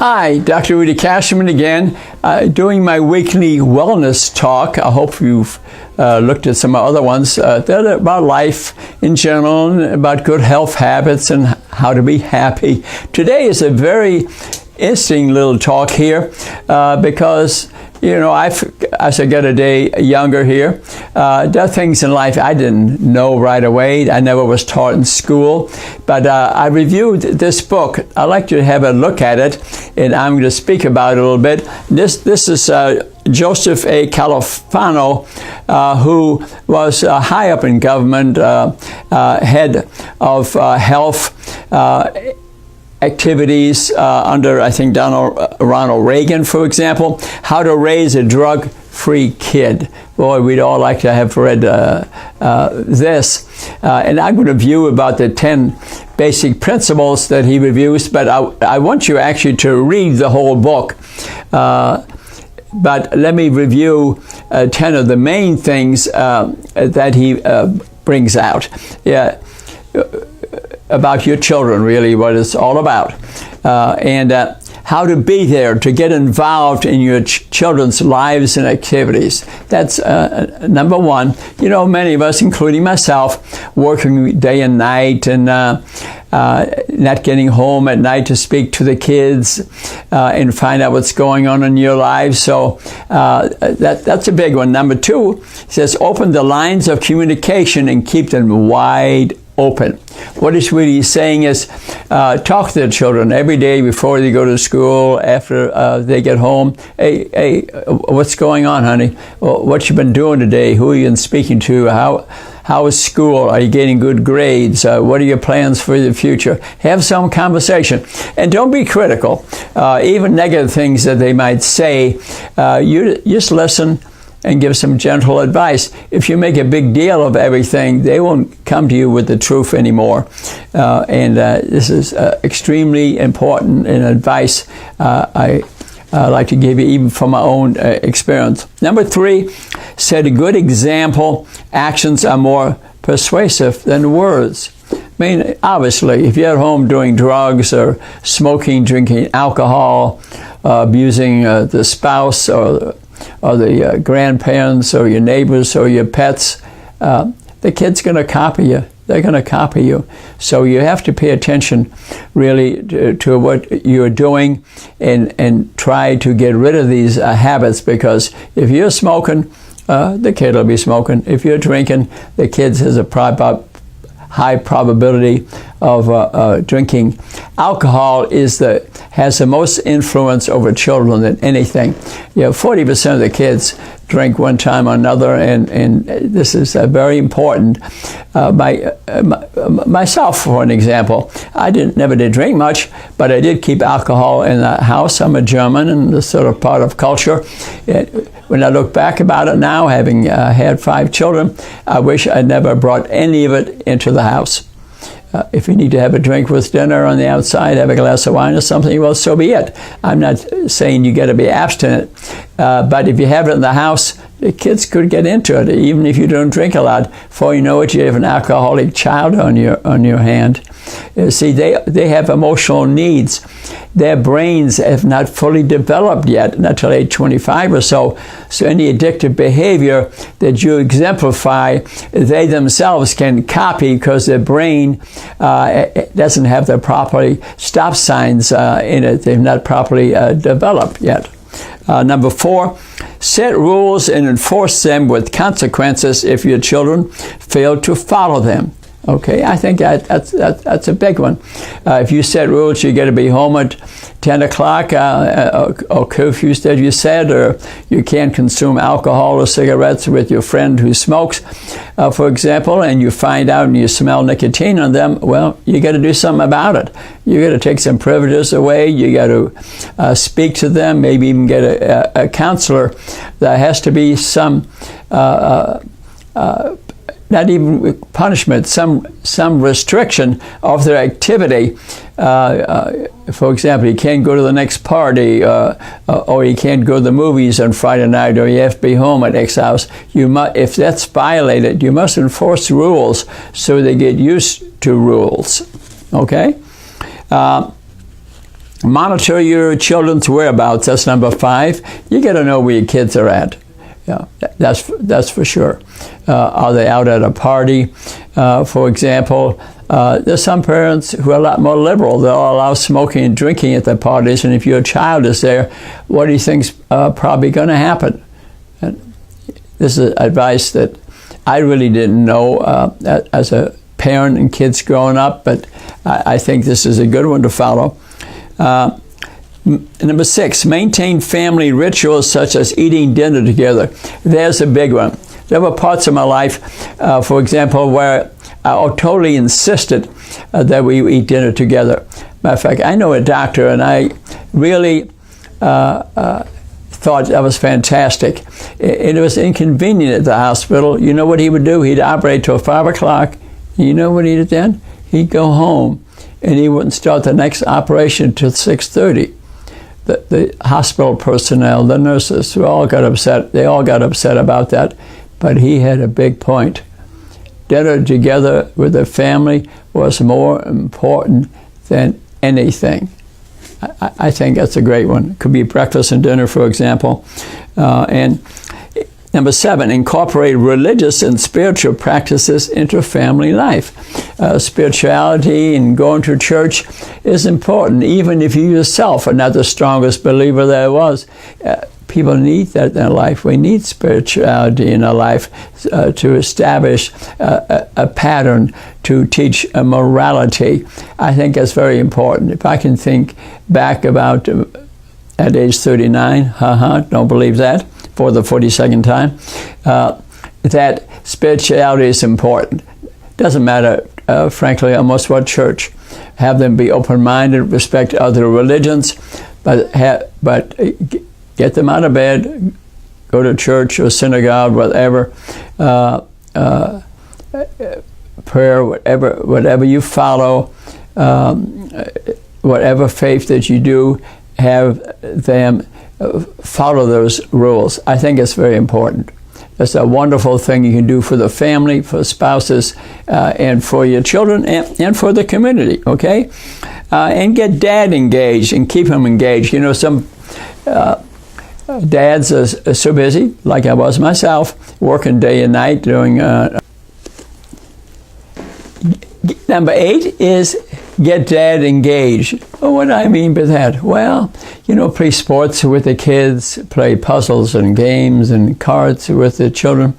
Hi, Dr. Rudy Kachmann again, doing my weekly wellness talk. I hope you've looked at some other ones that are about life in general, and about good health habits and how to be happy. Today is a very interesting little talk here because, you know, as I get a day younger here, there are things in life I didn't know right away. I never was taught in school. But I reviewed this book. I'd like you to have a look at it, and I'm going to speak about it a little bit. This is Joseph A. Califano, who was high up in government, head of health activities under, I think, Ronald Reagan, for example. How to raise a drug-free kid. Boy, we'd all like to have read this. And I'm going to review about the 10 basic principles that he reviews, but I want you actually to read the whole book. But let me review 10 of the main things that he brings out. Yeah. About your children, really, what it's all about. And how to be there, to get involved in your children's lives and activities. That's number one. You know, many of us, including myself, working day and night and not getting home at night to speak to the kids and find out what's going on in your lives. So that's a big one. Number two, says open the lines of communication and keep them wide open. What he's really saying is talk to the children every day before they go to school, after they get home. Hey, what's going on, honey? What you been doing today? Who are you been speaking to? How is school? Are you getting good grades? What are your plans for the future? Have some conversation. And don't be critical. Even negative things that they might say, you just listen and give some gentle advice. If you make a big deal of everything, they won't come to you with the truth anymore. And this is extremely important in advice I like to give you, even from my own experience. Number three, set a good example. Actions are more persuasive than words. I mean, obviously, if you're at home doing drugs or smoking, drinking alcohol, abusing the spouse or the grandparents or your neighbors or your pets, the kid's going to copy you. They're going to copy you. So you have to pay attention really to what you're doing and try to get rid of these habits, because if you're smoking, the kid will be smoking. If you're drinking, the kid has a high probability of drinking. Alcohol has the most influence over children than anything. 40% of the kids drink one time or another, and this is very important. Myself, for an example, I never did drink much, but I did keep alcohol in the house. I'm a German, and this sort of part of culture. When I look back about it now, having had 5 children, I wish I never brought any of it into the house. If you need to have a drink with dinner on the outside, have a glass of wine or something, well, so be it. I'm not saying you got to be abstinent, but if you have it in the house, the kids could get into it, even if you don't drink a lot. Before you know it, you have an alcoholic child on your hand. See, they have emotional needs. Their brains have not fully developed yet, not until age 25 or so. So any addictive behavior that you exemplify, they themselves can copy, because their brain doesn't have the proper stop signs in it. They've not properly developed yet. Number 4, set rules and enforce them with consequences if your children fail to follow them. Okay, I think that's a big one. If you set rules, you got to be home at 10 o'clock, or curfew that you said, or you can't consume alcohol or cigarettes with your friend who smokes, for example, and you find out and you smell nicotine on them, well, you got to do something about it. You got to take some privileges away. You got to speak to them, maybe even get a counselor. There has to be some not even punishment, some restriction of their activity. For example, you can't go to the next party, or you can't go to the movies on Friday night, or you have to be home at X hours. If that's violated, you must enforce rules so they get used to rules. Okay? Monitor your children's whereabouts. That's number 5. You got to know where your kids are at. Yeah, that's for sure. Are they out at a party? For example, there's some parents who are a lot more liberal. They'll allow smoking and drinking at their parties, and if your child is there, what do you think's probably going to happen? And this is advice that I really didn't know as a parent and kids growing up, but I think this is a good one to follow. Number 6, maintain family rituals such as eating dinner together. There's a big one. There were parts of my life, for example, where I totally insisted that we eat dinner together. Matter of fact, I know a doctor, and I really thought that was fantastic. It was inconvenient at the hospital. You know what he would do? He'd operate till 5 o'clock. You know what he did then? He'd go home, and he wouldn't start the next operation until 6:30. The hospital personnel, the nurses, all got upset. They all got upset about that. But he had a big point. Dinner together with the family was more important than anything. I think that's a great one. It could be breakfast and dinner, for example. And number 7, incorporate religious and spiritual practices into family life. Spirituality and going to church is important, even if you yourself are not the strongest believer there was. People need that in their life. We need spirituality in our life to establish a pattern, to teach a morality. I think that's very important. If I can think back about at age 39, don't believe that, for the 42nd time, that spirituality is important. Doesn't matter, frankly, almost what church. Have them be open-minded, respect other religions, but get them out of bed, go to church or synagogue, whatever, prayer, whatever you follow, whatever faith that you do, have them follow those rules. I think it's very important. That's a wonderful thing you can do for the family, for spouses, and for your children, and for the community, okay? And get dad engaged and keep him engaged. You know, some dads are so busy, like I was myself, working day and night doing... Number 8 is get dad engaged. Well, what do I mean by that? Well, you know, play sports with the kids, play puzzles and games and cards with the children.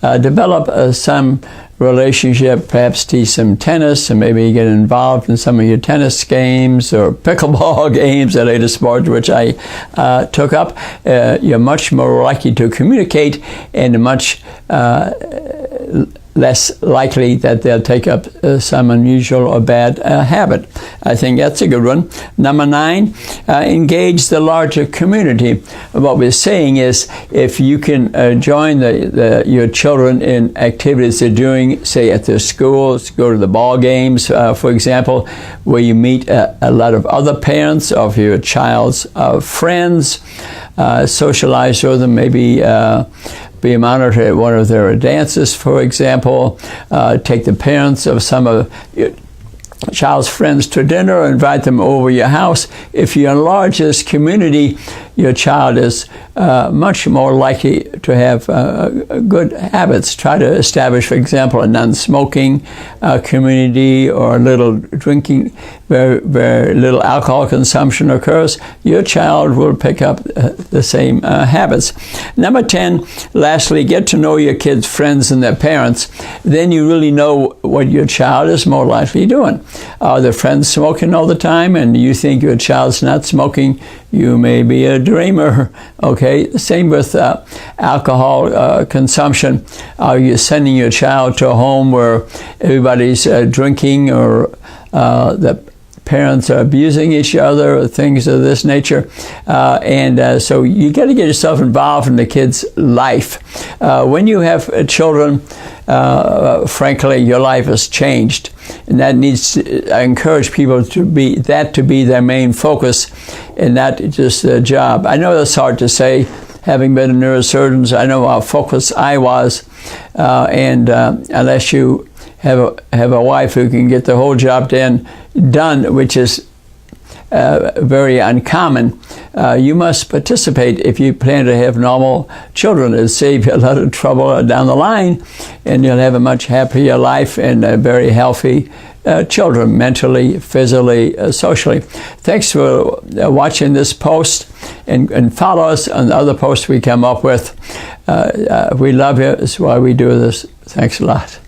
Develop some relationship, perhaps teach some tennis, and maybe get involved in some of your tennis games or pickleball games, the latest sport which I took up. You're much more likely to communicate and much less likely that they'll take up some unusual or bad habit. I think that's a good one. Number 9, engage the larger community. What we're saying is, if you can join your children in activities they're doing, say at their schools, go to the ball games, for example, where you meet a lot of other parents of your child's friends, socialize with them, maybe be a monitor at one of their dances, for example. Take the parents of some of your child's friends to dinner, or invite them over your house. If you enlarge this community, your child is much more likely to have good habits. Try to establish, for example, a non-smoking community, or a little drinking, very little alcohol consumption occurs. Your child will pick up the same habits. Number 10, lastly, get to know your kids' friends and their parents. Then you really know what your child is more likely doing. Are their friends smoking all the time, and you think your child's not smoking? You may be a dreamer, okay? Same with alcohol consumption. Are you sending your child to a home where everybody's drinking, or the parents are abusing each other, or things of this nature? So you got to get yourself involved in the kid's life. When you have children, frankly, your life has changed. And that needs to, I encourage people to be their main focus, and not just their job. I know that's hard to say. Having been a neurosurgeon, I know how focused I was. Unless you have a wife who can get the whole job done, which is very uncommon. You must participate if you plan to have normal children. It'll save you a lot of trouble down the line, and you'll have a much happier life and very healthy children, mentally, physically, socially. Thanks for watching this post, and follow us on the other posts we come up with. We love you. That's why we do this. Thanks a lot.